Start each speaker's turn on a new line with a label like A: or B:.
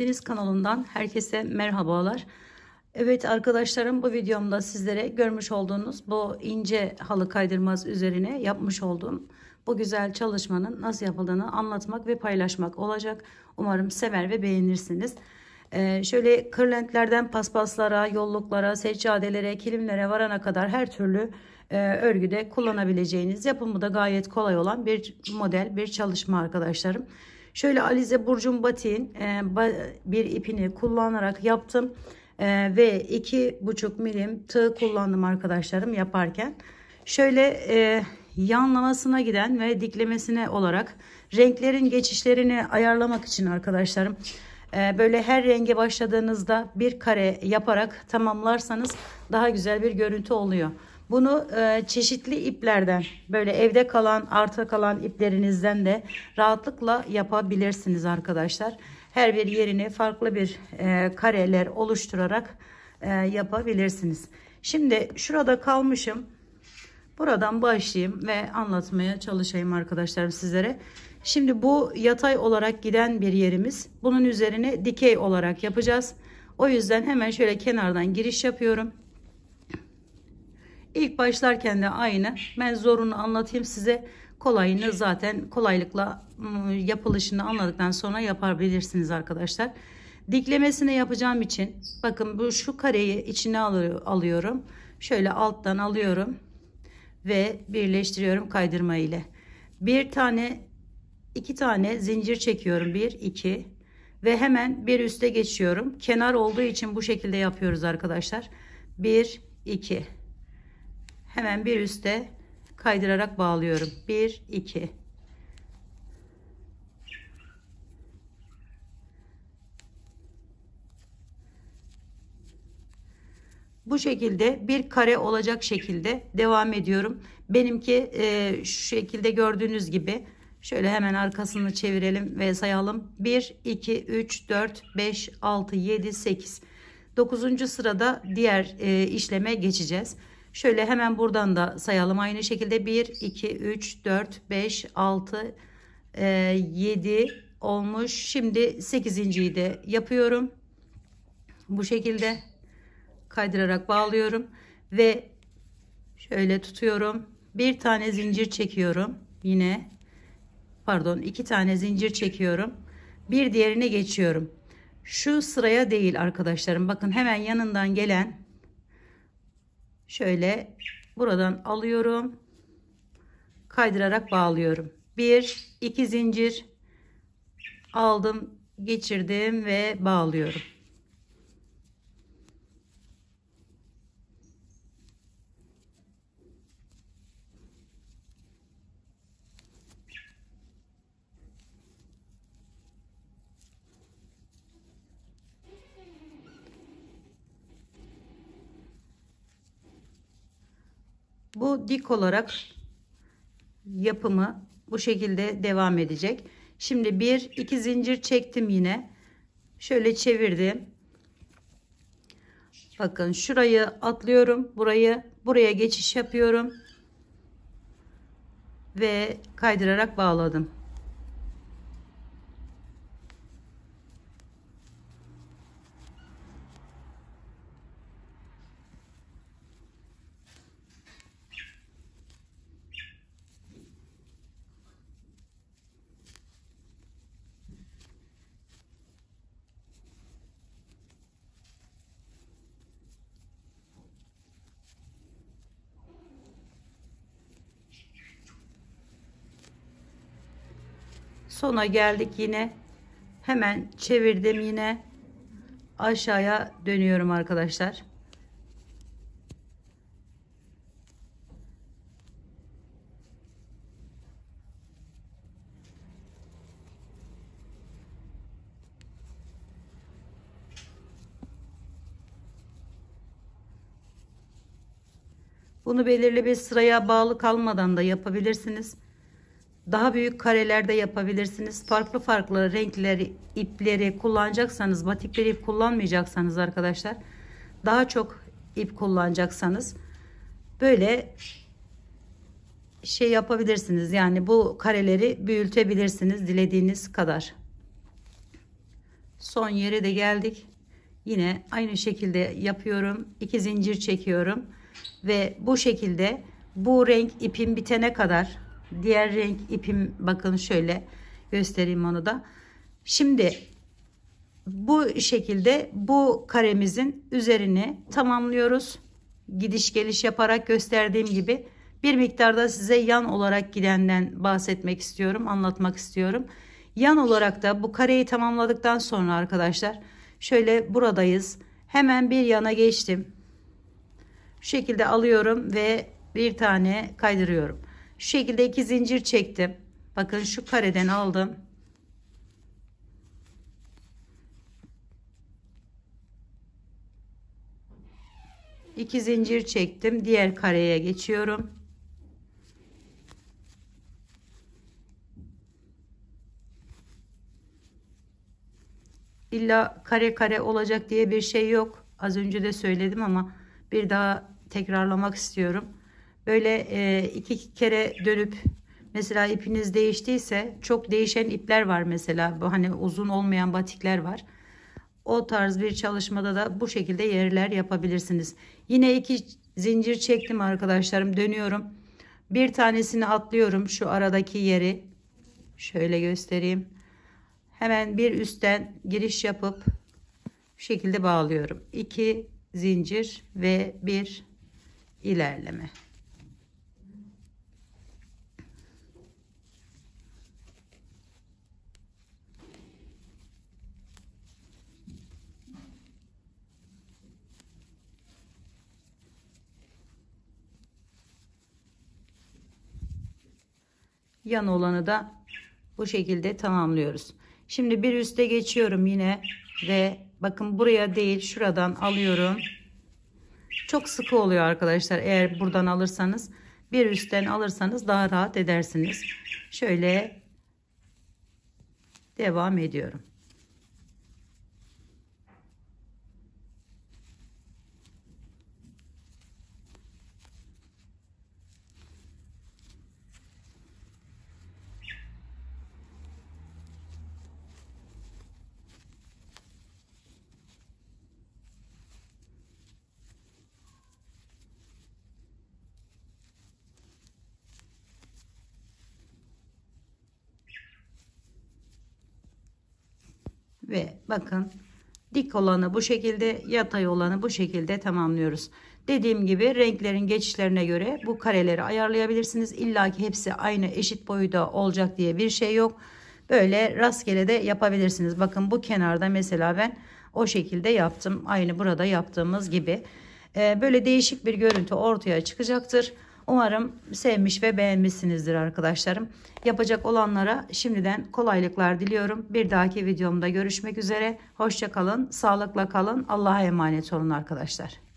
A: Deniz kanalından herkese merhabalar. Evet arkadaşlarım, bu videomda sizlere görmüş olduğunuz bu ince halı kaydırmaz üzerine yapmış olduğum bu güzel çalışmanın nasıl yapıldığını anlatmak ve paylaşmak olacak. Umarım sever ve beğenirsiniz. Şöyle kırlentlerden paspaslara, yolluklara, seccadelere, kilimlere varana kadar her türlü örgüde kullanabileceğiniz, yapımı da gayet kolay olan bir model, bir çalışma arkadaşlarım. Şöyle Alize Burcun batiğin bir ipini kullanarak yaptım ve 2,5 milim tığ kullandım arkadaşlarım yaparken. Şöyle yanlamasına giden ve diklemesine olarak renklerin geçişlerini ayarlamak için arkadaşlarım, böyle her renge başladığınızda bir kare yaparak tamamlarsanız daha güzel bir görüntü oluyor. Bunu çeşitli iplerden, böyle evde kalan, arta kalan iplerinizden de rahatlıkla yapabilirsiniz arkadaşlar. Her bir yerini farklı bir kareler oluşturarak yapabilirsiniz. Şimdi şurada kalmışım. Buradan başlayayım ve anlatmaya çalışayım arkadaşlarım sizlere. Şimdi bu yatay olarak giden bir yerimiz. Bunun üzerine dikey olarak yapacağız. O yüzden hemen şöyle kenardan giriş yapıyorum. İlk başlarken de aynı. Ben zorunu anlatayım size. Kolayını zaten kolaylıkla yapılışını anladıktan sonra yapabilirsiniz arkadaşlar. Diklemesini yapacağım için bakın, bu şu kareyi içine alıyorum. Şöyle alttan alıyorum ve birleştiriyorum kaydırma ile. İki tane zincir çekiyorum. 1 2 ve hemen bir üste geçiyorum. Kenar olduğu için bu şekilde yapıyoruz arkadaşlar. 1 2, hemen bir üste kaydırarak bağlıyorum. 1 2, bu şekilde bir kare olacak şekilde devam ediyorum. Benimki şu şekilde gördüğünüz gibi. Şöyle hemen arkasını çevirelim ve sayalım. 1 2 3 4 5 6 7 8, 9. sırada diğer işleme geçeceğiz. Şöyle hemen buradan da sayalım aynı şekilde. 1 2 3 4 5 6 7 olmuş. Şimdi 8.'yi de yapıyorum. Bu şekilde kaydırarak bağlıyorum ve şöyle tutuyorum. Bir tane zincir çekiyorum. Yine pardon, 2 tane zincir çekiyorum. Bir diğerine geçiyorum. Şu sıraya değil arkadaşlarım. Bakın hemen yanından gelen, şöyle buradan alıyorum. Kaydırarak bağlıyorum. 1 2 zincir aldım, geçirdim ve bağlıyorum. Bu dik olarak yapımı bu şekilde devam edecek. Şimdi 1 2 zincir çektim, yine şöyle çevirdim. Bakın şurayı atlıyorum, buraya geçiş yapıyorum ve kaydırarak bağladım. Sona geldik, yine hemen çevirdim, yine aşağıya dönüyorum arkadaşlar. Bunu belirli bir sıraya bağlı kalmadan da yapabilirsiniz. Daha büyük karelerde yapabilirsiniz. Farklı farklı renkleri, ipleri kullanacaksanız, batik bir ip kullanmayacaksanız arkadaşlar, daha çok ip kullanacaksanız böyle şey yapabilirsiniz. Yani bu kareleri büyütebilirsiniz dilediğiniz kadar. Son yere de geldik. Yine aynı şekilde yapıyorum. 2 zincir çekiyorum ve bu şekilde bu renk ipim bitene kadar, diğer renk ipim, bakın şöyle göstereyim onu da. Şimdi bu şekilde bu karemizin üzerini tamamlıyoruz. Gidiş geliş yaparak gösterdiğim gibi bir miktarda size yan olarak gidenden bahsetmek istiyorum, anlatmak istiyorum. Yan olarak da bu kareyi tamamladıktan sonra arkadaşlar şöyle buradayız. Hemen bir yana geçtim. Şu şekilde alıyorum ve bir tane kaydırıyorum. Şu şekilde 2 zincir çektim. Bakın şu kareden aldım. İki zincir çektim. Diğer kareye geçiyorum. İlla kare kare olacak diye bir şey yok. Az önce de söyledim ama bir daha tekrarlamak istiyorum. Böyle iki kere dönüp mesela ipiniz değiştiyse, çok değişen ipler var mesela. Bu hani uzun olmayan batikler var. O tarz bir çalışmada da bu şekilde yerler yapabilirsiniz. Yine 2 zincir çektim arkadaşlarım. Dönüyorum. Bir tanesini atlıyorum şu aradaki yeri. Şöyle göstereyim. Hemen bir üstten giriş yapıp şu şekilde bağlıyorum. 2 zincir ve bir ilerleme. Yan olanı da bu şekilde tamamlıyoruz. Şimdi bir üste geçiyorum yine ve bakın buraya değil, şuradan alıyorum. Çok sıkı oluyor arkadaşlar. Eğer buradan alırsanız, bir üstten alırsanız daha rahat edersiniz. Şöyle devam ediyorum. Ve bakın dik olanı bu şekilde, yatay olanı bu şekilde tamamlıyoruz. Dediğim gibi renklerin geçişlerine göre bu kareleri ayarlayabilirsiniz. İlla ki hepsi aynı eşit boyda olacak diye bir şey yok. Böyle rastgele de yapabilirsiniz. Bakın bu kenarda mesela ben o şekilde yaptım. Aynı burada yaptığımız gibi. Böyle değişik bir görüntü ortaya çıkacaktır. Umarım sevmiş ve beğenmişsinizdir arkadaşlarım. Yapacak olanlara şimdiden kolaylıklar diliyorum. Bir dahaki videomda görüşmek üzere. Hoşça kalın, sağlıkla kalın. Allah'a emanet olun arkadaşlar.